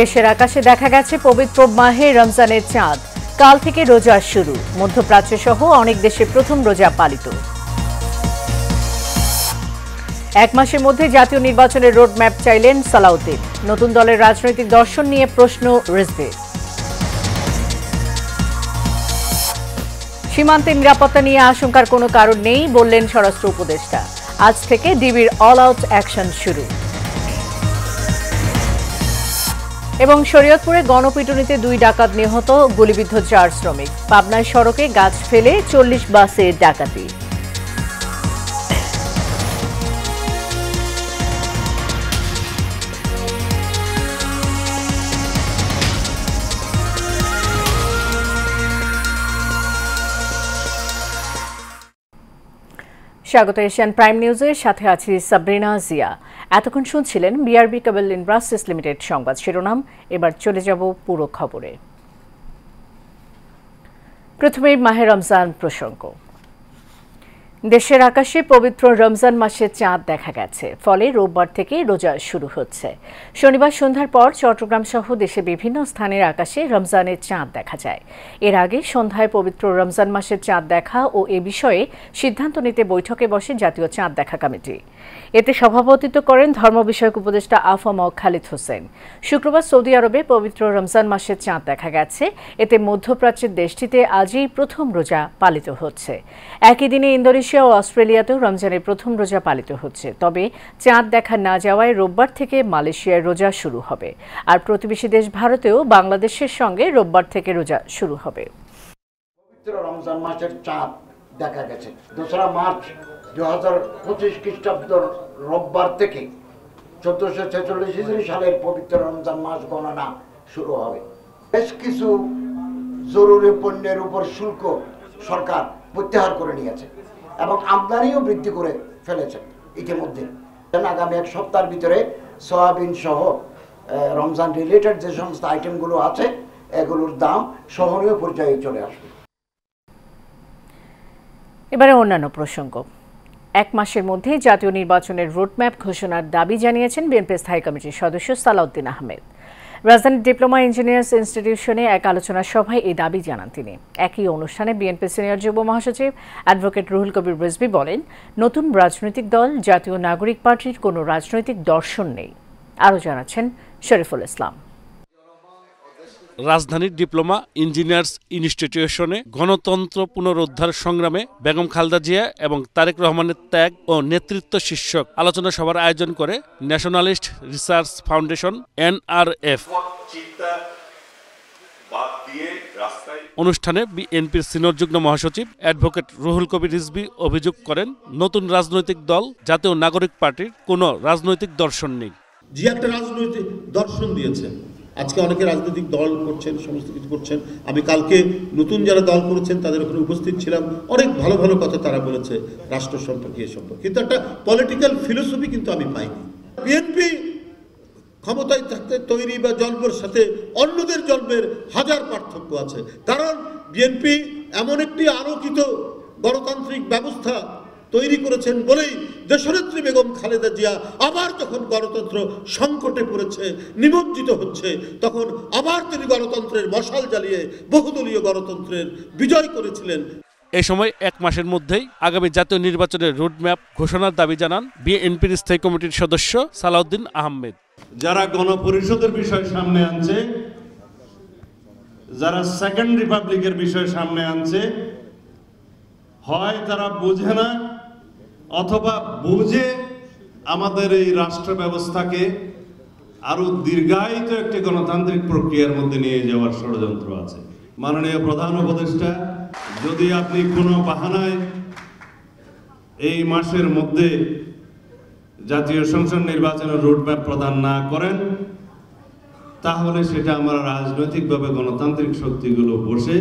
দেশের আকাশে দেখা গেছে পবিত্র মাহে রমজানের চাঁদ। কাল থেকে রোজা শুরু। মধ্যপ্রাচ্য সহ অনেক দেশে প্রথম রোজা পালিত। এক মাসের মধ্যে জাতীয় নির্বাচনের রোডম্যাপ চাইলেন সালাউদ্দিন। নতুন দলের রাজনৈতিক দর্শন নিয়ে প্রশ্ন রিজভীর। সীমান্তে নিরাপত্তা নিয়ে আশঙ্কার কোনো কারণ নেই বললেন স্বরাষ্ট্র উপদেষ্টা। আজ থেকে ডিবির অল আউট অ্যাকশন শুরু। এবং শরীয়তপুরে গণপিটুনিতে 2 ডাকাত নিহত, গুলিবিদ্ধ 4 শ্রমিক। পাবনায় সড়কে গাছ ফেলে 40 বাসে ডাকাতি। স্বাগত এশিয়ান প্রাইম নিউজের সাথে আছি সাবরিনা জিয়া। এতক্ষণ শুনছিলেন বিআরবি কেবল ইন্ডাস্ট্রিজ লিমিটেড সংবাদ শিরোনাম। এবার চলে যাব পুরো খবরে। প্রথমে মাহে রমজান প্রসঙ্গ। দেশের আকাশে পবিত্র রমজান মাসে চাঁদ দেখা গেছে, ফলে রোববার থেকে রোজা শুরু হচ্ছে। শনিবার সন্ধ্যার পর চট্টগ্রাম সহ দেশে বিভিন্ন স্থানের আকাশে রমজানের চাঁদ দেখা যায়। এর আগে সন্ধ্যায় পবিত্র রমজান মাসের চাঁদ দেখা ও এ বিষয়ে সিদ্ধান্ত নিতে বৈঠকে বসে জাতীয় চাঁদ দেখা কমিটি। এতে সভাপতিত্ব করেন ধর্ম বিষয়ক উপদেষ্টা আফম খালিদ হোসেন। শুক্রবার সৌদি আরবে পবিত্র রমজান মাসের চাঁদ দেখা গেছে। এতে মধ্যপ্রাচ্যের দেশটিতে আজই প্রথম রোজা পালিত হচ্ছে। একই দিনে ইন্দোনেশিয়া ও অস্ট্রেলিয়াতেও রমজানের প্রথম রোজা পালিত হচ্ছে। তবে চাঁদ দেখা না যাওয়ায় রোববার থেকে মালয়েশিয়ায় রোজা শুরু হবে। আর প্রতিবেশী দেশ ভারতেও বাংলাদেশের সঙ্গে রোববার থেকে রোজা শুরু হবে। পবিত্র রমজান মাসের চাঁদ দেখা গেছে 2 মার্চ 2025 খ্রিস্টাব্দ রোববার থেকে 1446 হিজরি সালের পবিত্র রমজান মাস গণনা শুরু হবে। বেশ কিছু জরুরি পণ্যের উপর শুল্ক সরকার প্রত্যাহার করে নিয়েছে এবং আমদানিও বৃদ্ধি করে ফেলেছে ইতিমধ্যে। আগামী 1 সপ্তাহের ভিতরে সয়াবিন সহ রমজান রিলেটেড যে সমস্ত আইটেমগুলো আছে এগুলোর দাম সহনীয় পর্যায়ে চলে আসবে। এবারে অন্যান্য প্রসঙ্গ। 1 মাসের মধ্যে জাতীয় নির্বাচনের রোডম্যাপ ঘোষণার দাবি জানিয়েছেন বিএনপি স্থায়ী কমিটির সদস্য সালাউদ্দিন আহমেদ। রাজধানীর ডিপ্লোমা ইঞ্জিনিয়ার্স ইনস্টিটিউশনে এক আলোচনা সভায় এই দাবি জানান তিনি। একই অনুষ্ঠানে বিএনপি সিনিয়র যুব মহাসচিব অ্যাডভোকেট রুহুল কবির রিজভী বলেন, নতুন রাজনৈতিক দল জাতীয় নাগরিক পার্টির কোনো রাজনৈতিক দর্শন নেই। আরও জানাচ্ছেন শরীফুল ইসলাম। রাজধানীর ডিপ্লোমা ইঞ্জিনিয়ার্স ইনস্টিটিউশনে গণতন্ত্র পুনরুদ্ধার সংগ্রামে বেগম খালেদা জিয়া এবং তারেক রহমানের ত্যাগ ও নেতৃত্ব শীর্ষক আলোচনা সভার আয়োজন করে ন্যাশনালিস্ট রিসার্চ ফাউন্ডেশন NRF। অনুষ্ঠানে বিএনপির সিনিয়র যুগ্ম মহাসচিব অ্যাডভোকেট রুহুল কবির রিজভী অভিযোগ করেন, নতুন রাজনৈতিক দল জাতীয় নাগরিক পার্টির কোনো রাজনৈতিক দর্শন নেই। যে একটা রাজনৈতিক দর্শন দিয়েছেন, আজকে অনেকে রাজনৈতিক দল করছেন, সমস্ত কিছু করছেন। আমি কালকে নতুন যারা দল করেছেন তাদের ওখানে উপস্থিত ছিলাম। অনেক ভালো ভালো কথা তারা বলেছে রাষ্ট্র সম্পর্কে, এ সম্পর্কে, কিন্তু একটা পলিটিক্যাল ফিলোসফি কিন্তু আমি পাইনি। বিএনপি ক্ষমতায় থাকতে তৈরি বা জন্মের সাথে অন্যদের জন্মের হাজার পার্থক্য আছে। কারণ বিএনপি এমন একটি আলোকিত গণতান্ত্রিক ব্যবস্থা তৈরি করেছেন বলেই দেশনেত্রী বেগম খালেদা জিয়া আবার যখন গণতন্ত্র সংকটে পড়েছে, নিমজ্জিত হচ্ছে, তখন আবার তিনি গণতন্ত্রের মশাল জ্বালিয়ে বহুদলীয় গণতন্ত্রের বিজয় করেছিলেন। এই সময় 1 মাসের মধ্যেই আগামী জাতীয় নির্বাচনের রোডম্যাপ ঘোষণার দাবি জানান বিএনপির স্থায়ী কমিটির সদস্য সালাউদ্দিন আহমেদ। যারা গণপরিষদের বিষয় সামনে আনছে, যারা সেকেন্ড রিপাবলিকের বিষয় সামনে আনছে, হয় তারা বোঝে না অথবা বুঝে আমাদের এই রাষ্ট্র ব্যবস্থাকে আরো দীর্ঘায়িত একটি গণতান্ত্রিক প্রক্রিয়ার মধ্যে নিয়ে যাওয়ার ষড়যন্ত্র আছে। মাননীয় প্রধান উপদেষ্টা, যদি আপনি কোনো বাহানায় এই মাসের মধ্যে জাতীয় সংসদ নির্বাচনের রোডম্যাপ প্রদান না করেন, তাহলে সেটা আমরা রাজনৈতিকভাবে গণতান্ত্রিক শক্তিগুলো বসে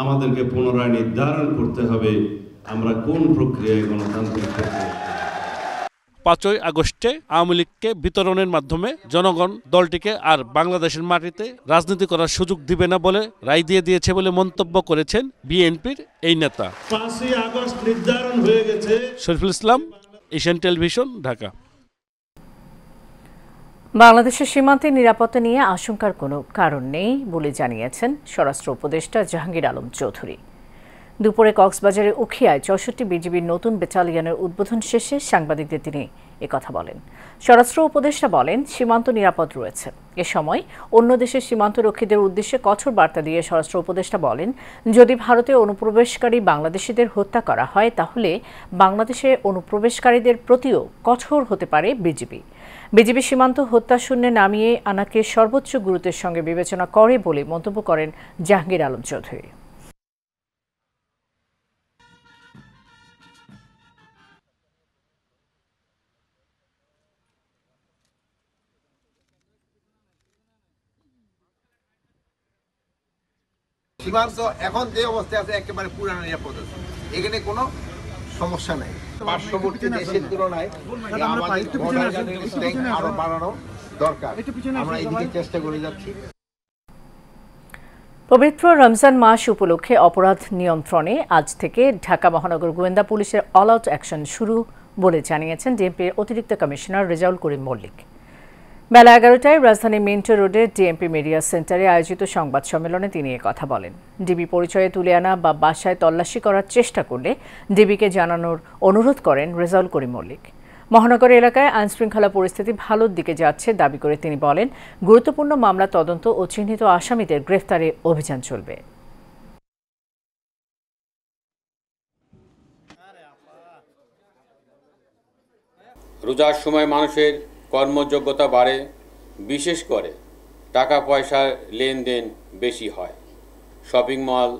আমাদেরকে পুনরায় নির্ধারণ করতে হবে আমরা কোন প্রক্রিয়ায় গণতান্ত্রিক প্রক্রিয়া। 5ই আগস্টে আওয়ামী লীগকে বিতরণের মাধ্যমে জনগণ দলটিকে আর বাংলাদেশের মাটিতে রাজনীতি করার সুযোগ দিবে না বলে রায় দিয়ে দিয়েছে বলে মন্তব্য করেছেন বিএনপির এই নেতা। 5ই আগস্ট নির্ধারণ হয়ে গেছে। Shariful Islam, Asian television, Dhaka. বাংলাদেশের সীমান্তে নিরাপত্তা নিয়ে আশঙ্কার কোনো কারণ নেই বলে জানিয়েছেন স্বরাষ্ট্র উপদেষ্টা জাহাঙ্গীর আলম চৌধুরী। দুপুরে কক্সবাজারে উখিয়ায় ৬৪ বিজিবির নতুন ব্যাটালিয়নের উদ্বোধন শেষে সাংবাদিকদের তিনি একথা বলেন। স্বরাষ্ট্র উপদেষ্টা বলেন, সীমান্ত নিরাপদ রয়েছে। এ সময় অন্য দেশের সীমান্তরক্ষীদের উদ্দেশ্যে কঠোর বার্তা দিয়ে স্বরাষ্ট্র উপদেষ্টা বলেন, যদি ভারতে অনুপ্রবেশকারী বাংলাদেশিদের হত্যা করা হয় তাহলে বাংলাদেশে অনুপ্রবেশকারীদের প্রতিও কঠোর হতে পারে বিজিবি। বিজিবি সীমান্ত হত্যা শূন্যে নামিয়ে আনাকে সর্বোচ্চ গুরুত্বের সঙ্গে বিবেচনা করে বলে মন্তব্য করেন জাহাঙ্গীর আলম চৌধুরী। সীমান্ত এখন যে অবস্থায় আছে একেবারে পুরানো নিরাপদ আছে, এখানে কোনো সমস্যা নাই। পার্শ্ববর্তী দেশের তুলনায় আরো বাড়ানো দরকার, আমরা এদিকে চেষ্টা করে যাচ্ছি। পবিত্র রমজান মাস উপলক্ষে অপরাধ নিয়ন্ত্রণে আজ থেকে ঢাকা মহানগর গোয়েন্দা পুলিশের অল আউট অ্যাকশন শুরু বলে জানিয়েছেন ডিএমপির অতিরিক্ত কমিশনার রেজাউল করিম মল্লিক। বেলা 11টায় রাজধানীর মিন্টো রোডের ডিএমপি মিডিয়া সেন্টারে আয়োজিত সংবাদ সম্মেলনে তিনি কথা বলেন। ডিবি পরিচয়ে তুলে আনা বা বাসায় তল্লাশি করার চেষ্টা করলে ডিবিকে জানানোর অনুরোধ করেন রেজাউল করিম মল্লিক। মহানগর এলাকায় আইনশৃঙ্খলা পরিস্থিতি ভালোর দিকে যাচ্ছে দাবি করে তিনি বলেন, গুরুত্বপূর্ণ মামলা তদন্ত ও চিহ্নিত আসামিদের গ্রেফতারে অভিযান চলবে। রোজার সময় মানুষের কর্মযোগ্যতা বাড়ে, বিশেষ করে টাকা পয়সার লেনদেন বেশি হয়। শপিং মল,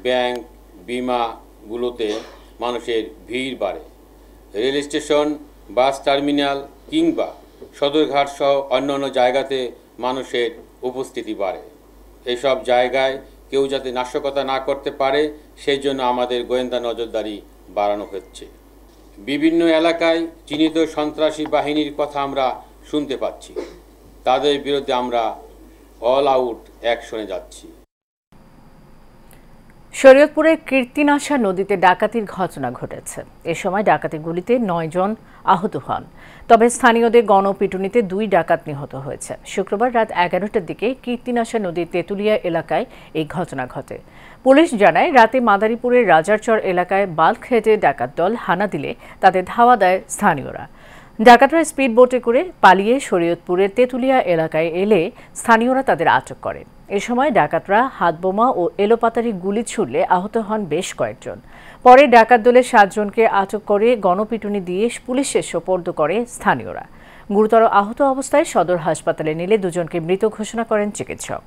ব্যাংক, বিমাগুলোতে মানুষের ভিড় বাড়ে। রেল স্টেশন, বাস টার্মিনাল কিংবা সদরঘাট সহ অন্যান্য জায়গাতে মানুষের উপস্থিতি বাড়ে। এসব জায়গায় কেউ যাতে নাশকতা না করতে পারে সেই জন্য আমাদের গোয়েন্দা নজরদারি বাড়ানো হচ্ছে। বিভিন্ন এলাকায় চিহ্নিত সন্ত্রাসী বাহিনীর কথা আমরা শুনতে পাচ্ছি, তাদের বিরুদ্ধে আমরা অল আউট অ্যাকশনে যাচ্ছি। শরীয়তপুরের কীর্তিনাশা নদীতে ডাকাতির ঘটনা ঘটেছে। এ সময় ডাকাতি গুলিতে 9 জন আহত হন, তবে স্থানীয়দের গণপিটুনিতে 2 ডাকাত নিহত হয়েছে। শুক্রবার রাত 11টার দিকে কীর্তিনাশা নদীর তেঁতুলিয়া এলাকায় এই ঘটনা ঘটে। পুলিশ জানায়, রাতে মাদারীপুরের রাজারচর এলাকায় বাল্কহেডে ডাকাত দল হানা দিলে তাদের ধাওয়া দেয় স্থানীয়রা। ডাকাতরা স্পিড বোটে করে পালিয়ে শরীয়তপুরের তেঁতুলিয়া এলাকায় এলে স্থানীয়রা তাদের আটক করে। এ সময় ডাকাতরা হাতবোমা ও এলোপাতারি গুলি ছুড়লে আহত হন বেশ কয়েকজন। পরে ডাকাত দলের 7 জনকে আটক করে গণপিটুনি দিয়ে পুলিশে সোপর্দ করে স্থানীয়রা। গুরুতর আহত অবস্থায় সদর হাসপাতালে নিলে 2 জনকে মৃত ঘোষণা করেন চিকিৎসক।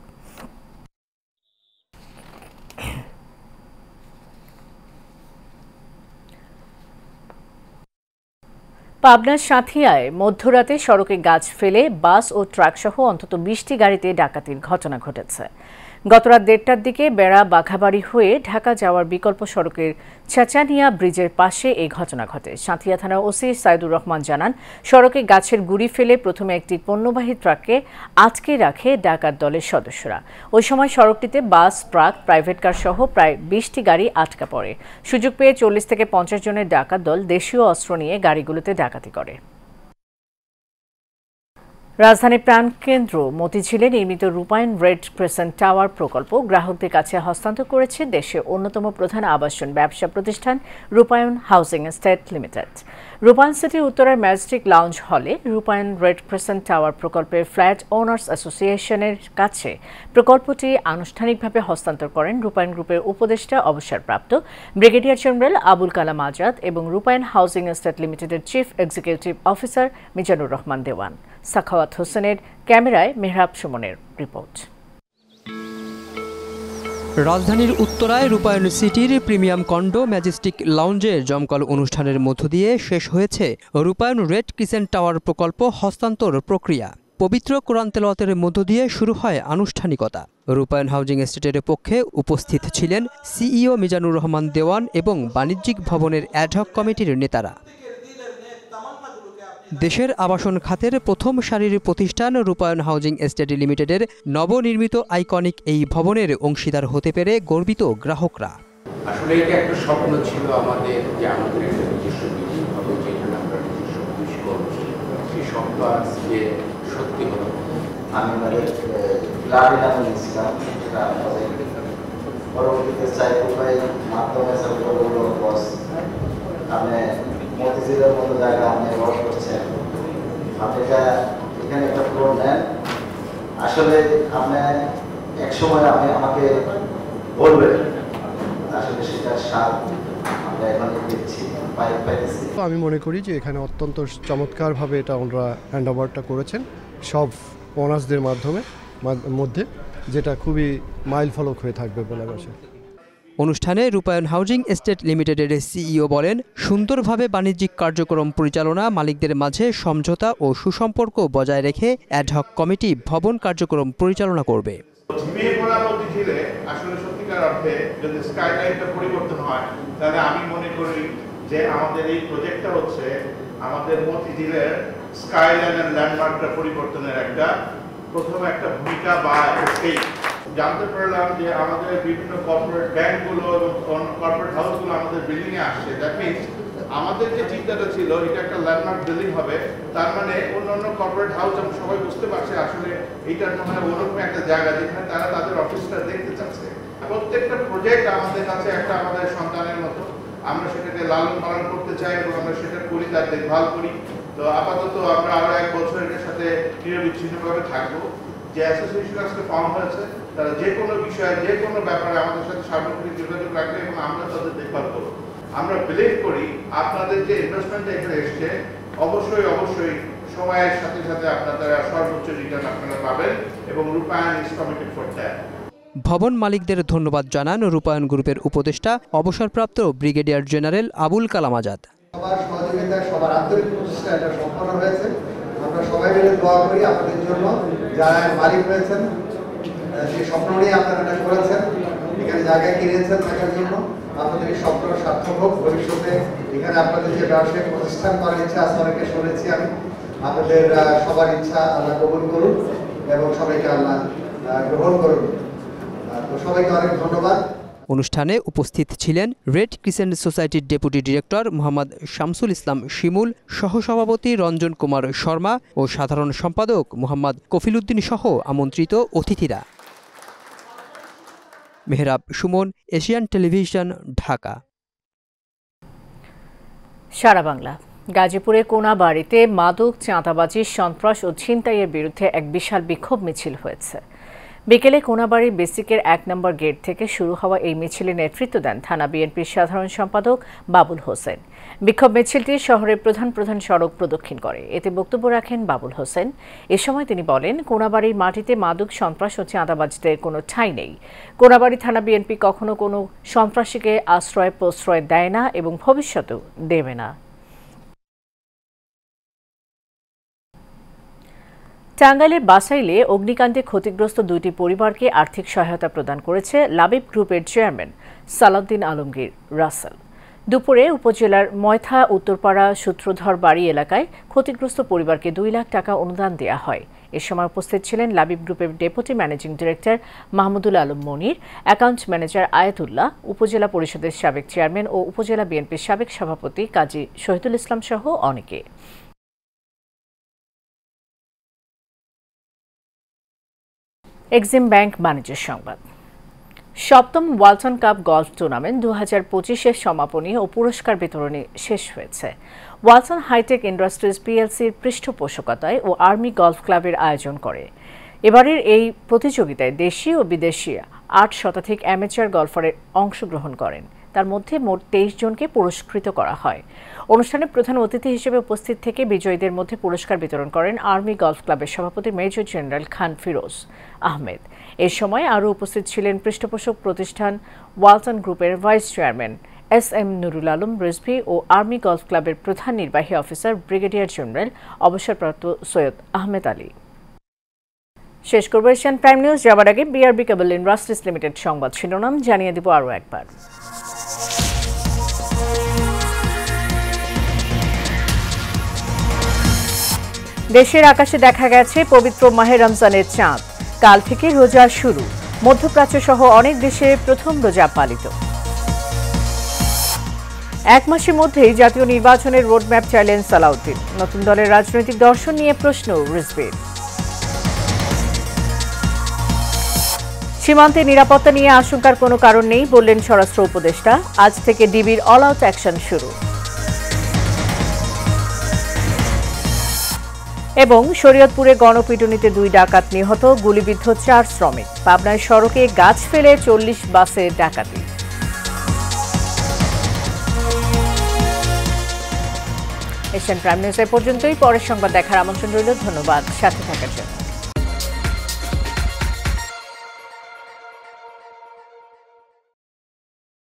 পাবনার সাঁথিয়ায় মধ্যরাতে সড়কে গাছ ফেলে বাস ও ট্রাকসহ অন্তত 20টি গাড়িতে ডাকাতির ঘটনা ঘটেছে। গতরাত 1:30টার দিকে বেড়া বাঘাবাড়ি হয়ে ঢাকা যাওয়ার বিকল্প সড়কের চেঁচানিয়া ব্রিজের পাশে এই ঘটনা ঘটে। সাঁথিয়া থানার ওসি সাইদুর রহমান জানান, সড়কে গাছের গুঁড়ি ফেলে প্রথমে একটি পণ্যবাহী ট্রাককে আটকে রাখে ডাকাত দলের সদস্যরা। ওই সময় সড়কটিতে বাস, ট্রাক, প্রাইভেট কার সহ প্রায় 20টি গাড়ি আটকা পড়ে। সুযোগ পেয়ে 40 থেকে 50 জনের ডাকাত দল দেশীয় অস্ত্র নিয়ে গাড়িগুলোতে ডাকাতি করে। রাজধানীর প্রাণকেন্দ্র মতিঝিলে নির্মিত রূপায়ণ রেড ক্রিসেন্ট টাওয়ার প্রকল্প গ্রাহকদের কাছে হস্তান্তর করেছে দেশের অন্যতম প্রধান আবাসন ব্যবসা প্রতিষ্ঠান রূপায়ণ হাউজিং এস্টেট লিমিটেড। রূপায়ণ সিটির উত্তরার ম্যাজেস্টিক লাউঞ্জ হলে রূপায়ণ রেড ক্রিসেন্ট টাওয়ার প্রকল্পের ফ্ল্যাট ওনার্স অ্যাসোসিয়েশনের কাছে প্রকল্পটি আনুষ্ঠানিকভাবে হস্তান্তর করেন রূপায়ণ গ্রুপের উপদেষ্টা অবসরপ্রাপ্ত ব্রিগেডিয়ার জেনারেল আবুল কালাম আজাদ এবং রূপায়ণ হাউজিং এস্টেট লিমিটেডের chief executive officer Mizanur Rahman Dewan. Sakhawat হোসেনের ক্যামেরায় মেহরাব সুমনের রিপোর্ট। রাজধানীর উত্তরায় রূপায়ণ সিটির প্রিমিয়াম কন্ডো ম্যাজেস্টিক লাউঞ্জের জমকালো অনুষ্ঠানের মধ্য দিয়ে শেষ হয়েছে রূপায়ণ রেড ক্রিসেন্ট টাওয়ার প্রকল্প হস্তান্তর প্রক্রিয়া। পবিত্র কোরআন তেলাওয়াতের মধ্য দিয়ে শুরু হয় আনুষ্ঠানিকতা। রূপায়ণ হাউজিং এস্টেটের পক্ষে উপস্থিত ছিলেন সিইও মিজানুর রহমান দেওয়ান এবং বাণিজ্যিক ভবনের অ্যাডহক কমিটির নেতারা। দেশের আবাসন খাতের প্রথম সারির প্রতিষ্ঠান রূপায়ণ হাউজিং এস্টেট লিমিটেডের নবনির্মিত আইকনিক এই ভবনের অংশীদার হতে পেরে গর্বিত গ্রাহকরা। আসলে এটা একটা স্বপ্ন ছিল আমাদের, যে আমাদের একটা নিজস্ব বিল্ডিং হবে যেখানে আমরা নিজস্ব অফিস করব। সেই স্বপ্ন আজকে সত্যি হলো। আমি লাভে নামে ইসলাম সেটা আমাদের পরবর্তীতে সাইফুল ভাই মাধ্যমে সাইফুল বস আপনি মতিঝিলের মতো জায়গা আপনি বস করছেন, আপনি এখানে একটা ফ্লোর নেন। আসলে আপনি একসময় আপনি আমাকে বলবেন আসলে সেটার স্বাদ আমরা এখন দিচ্ছি পাইতেছি। আমি মনে করি যে এখানে অত্যন্ত চমৎকারভাবে এটা ওনারা হ্যান্ড ওভারটা করেছেন সব ওনার্সদের মধ্যে, যেটা খুবই মাইল ফলক হয়ে থাকবে বলে আশা। অনুষ্ঠানে রূপায়ণ হাউজিং এস্টেট লিমিটেডের সিইও বলেন, সুন্দরভাবে বাণিজ্যিক কার্যক্রম পরিচালনা, মালিকদের মাঝে সমঝোতা ও সুসম্পর্ক বজায় রেখে অ্যাডহক কমিটি ভবন কার্যক্রম পরিচালনা করবে। আসলে সত্যিকার অর্থে যদি স্কাইলাইনটা পরিবর্তন হয় তাহলে আমি মনে করি যে আমাদের এই প্রজেক্টটা হচ্ছে আমাদের মতিঝিলের স্কাইলাইনের ল্যান্ডমার্কটা পরিবর্তনের প্রথম একটা ভূমিকা বা স্টেজ। জানতে পারলাম যে আমাদের বিভিন্ন কর্পোরেট ব্যাংকগুলো এবং কর্পোরেট হাউসগুলো আমাদের বিল্ডিংয়ে আসছে। দ্যাট মিনস আমাদের যে চিন্তাটা ছিল এটা একটা ল্যান্ডমার্ক বিল্ডিং হবে, তার মানে অন্যান্য কর্পোরেট হাউস আমরা সবাই বুঝতে পারছি আসলে এইটার মনে হয় ওরকম একটা জায়গা যেখানে তারা তাদের অফিসটা দেখতে চাচ্ছে। প্রত্যেকটা প্রজেক্ট আমাদের কাছে আমাদের সন্তানের মতো, আমরা সেটাকে লালন পালন করতে চাই এবং আমরা সেটা করি, তার দেখভাল করি। তো আপাতত আমরা আরো 1 বছর এটার সাথে নিরবিচ্ছিন্নভাবে থাকবো। যে অ্যাসোসিয়েশন আজকে ফর্ম হয়েছে তারা যে কোনো বিষয়ে যে কোনো ব্যাপারে আমাদের সাথে সার্বক্ষণিক যোগাযোগ রাখবে এবং আমরা তাদের দেখভাল করবো। আমরা বিলিভ করি আপনাদের যে ইনভেস্টমেন্ট এখানে এসছে অবশ্যই সময়ের সাথে সাথে আপনারা সর্বোচ্চ রিটার্ন আপনারা পাবেন এবং রূপায়ণ ইজ কমিটেড ফর দ্যাট। ভবন মালিকদের ধন্যবাদ জানান রূপায়ণ গ্রুপের উপদেষ্টা অবসরপ্রাপ্ত ব্রিগেডিয়ার জেনারেল আবুল কালাম আজাদ। সবার সহযোগিতা, সবার আন্তরিক প্রচেষ্টা এটা সম্পন্ন হয়েছে। আমরা সবাই মিলে দোয়া করি আপনাদের জন্য, যারা মালিক হয়েছেন, যে স্বপ্ন নিয়ে আপনারা এটা করেছেন, এখানে জায়গা কিনেছেন থাকার জন্য, আপনাদের এই স্বপ্ন সার্থক হোক। ভবিষ্যতে এখানে আপনাদের যে ব্যবসায়িক প্রতিষ্ঠান করার ইচ্ছা আছে, অনেকে শুনেছি আমি, আপনাদের সবার ইচ্ছা আল্লাহ কবুল করুন এবং সবাইকে আল্লাহ গ্রহণ করুন। তো সবাইকে অনেক ধন্যবাদ। অনুষ্ঠানে উপস্থিত ছিলেন রেড ক্রিসেন্ট সোসাইটির deputy director Mohammad Shamsul Islam শিমুল, সহসভাপতি রঞ্জন কুমার শর্মা ও সাধারণ সম্পাদক মোহাম্মদ কফিলউদ্দিন সহ আমন্ত্রিত অতিথিরা। Mehrab Sumon, Asian television, Dhaka. সারা বাংলা। গাজীপুরে কোনাবাড়িতে মাদক, চাঁদাবাজি, সন্ত্রাস ও ছিনতাইয়ের বিরুদ্ধে এক বিশাল বিক্ষোভ মিছিল হয়েছে। বিকেলে কোনাবাড়ি বেসিকের 1 নম্বর গেট থেকে শুরু হওয়া এই মিছিলে নেতৃত্ব দেন থানা বিএনপির সাধারণ সম্পাদক বাবুল হোসেন। বিক্ষোভ মিছিলটি শহরের প্রধান সড়ক প্রদক্ষিণ করে। এতে বক্তব্য রাখেন বাবুল হোসেন। এ সময় তিনি বলেন, কোনাবাড়ির মাটিতে মাদক, সন্ত্রাস ও চাঁদাবাজিদের কোনো ঠাঁই নেই। কোনাবাড়ি থানা বিএনপি কখনো কোনো সন্ত্রাসীকে আশ্রয় প্রশ্রয় দেয় না এবং ভবিষ্যতেও দেবে না। টাঙ্গাইলের বাসাইলে অগ্নিকাণ্ডে ক্ষতিগ্রস্ত 2টি পরিবারকে আর্থিক সহায়তা প্রদান করেছে লাবিব গ্রুপের চেয়ারম্যান সালাউদ্দিন আলমগীর রাসেল। দুপুরে উপজেলার ময়থা উত্তরপাড়া সূত্রধর বাড়ি এলাকায় ক্ষতিগ্রস্ত পরিবারকে 2 লাখ টাকা অনুদান দেওয়া হয়। এ সময় উপস্থিত ছিলেন লাবিব গ্রুপের deputy managing director Mahmudul Alam Monir, account manager Ayatullah, উপজেলা পরিষদের সাবেক চেয়ারম্যান ও উপজেলা বিএনপির সাবেক সভাপতি কাজী শহীদুল ইসলাম সহ অনেকে। এক্সিম ব্যাংক বাণিজ্যের সংবাদ। 7ম ওয়ালটন কাপ গলফ টুর্নামেন্ট 2025-এর সমাপনী ও পুরস্কার বিতরণী শেষ হয়েছে। ওয়ালটন হাইটেক ইন্ডাস্ট্রিজ পিএলসির পৃষ্ঠপোষকতায় ও আর্মি গলফ ক্লাবের আয়োজন করে। এবারের এই প্রতিযোগিতায় দেশি ও বিদেশি 8 শতাধিক অ্যামেচার গলফারের অংশগ্রহণ করেন। তার মধ্যে মোট 23 জনকে পুরস্কৃত করা হয়। অনুষ্ঠানে প্রধান অতিথি হিসেবে উপস্থিত থেকে বিজয়ীদের মধ্যে পুরস্কার বিতরণ করেন আর্মি গলফ ক্লাবের সভাপতি মেজর জেনারেল খান ফিরোজ আহমেদ। এ সময় আরও উপস্থিত ছিলেন পৃষ্ঠপোষক প্রতিষ্ঠান ওয়ালটন গ্রুপের vice chairman SM Nurul Alam Rizvi ও আর্মি গলফ ক্লাবের প্রধান নির্বাহী অফিসার ব্রিগেডিয়ার জেনারেল অবসরপ্রাপ্ত সৈয়দ আহমেদ আলী। শেষ করব এশিয়ান প্রাইম নিউজ। যাবার আগে BRB কেবল ইন্ডাস্ট্রিজ লিমিটেড সংবাদ শিরোনাম জানিয়ে দেব আরও একবার। দেশের আকাশে দেখা গেছে পবিত্র মাহে রমজানের চাঁদ। কাল থেকে রোজা শুরু। মধ্যপ্রাচ্য সহ অনেক দেশে প্রথম রোজা পালিত। এক মাসের মধ্যেই জাতীয় নির্বাচনের রোডম্যাপ চাইলেন সালাউদ্দিন। নতুন দলের রাজনৈতিক দর্শন নিয়ে প্রশ্ন রিজভীর। সীমান্তে নিরাপত্তা নিয়ে আশঙ্কার কোনো কারণ নেই বললেন স্বরাষ্ট্র উপদেষ্টা। আজ থেকে ডিবির অল আউট অ্যাকশন শুরু। এবং শরীয়তপুরে গণপিটুনিতে 2 ডাকাত নিহত, গুলিবিদ্ধ 4 শ্রমিক। পাবনায় সড়কে গাছ ফেলে 40 বাসে ডাকাতি। এশিয়ান প্রাইম নিউজ এ পর্যন্তই। পরের সংবাদ দেখার আমন্ত্রণ রইল। ধন্যবাদ সাথে থাকার জন্য।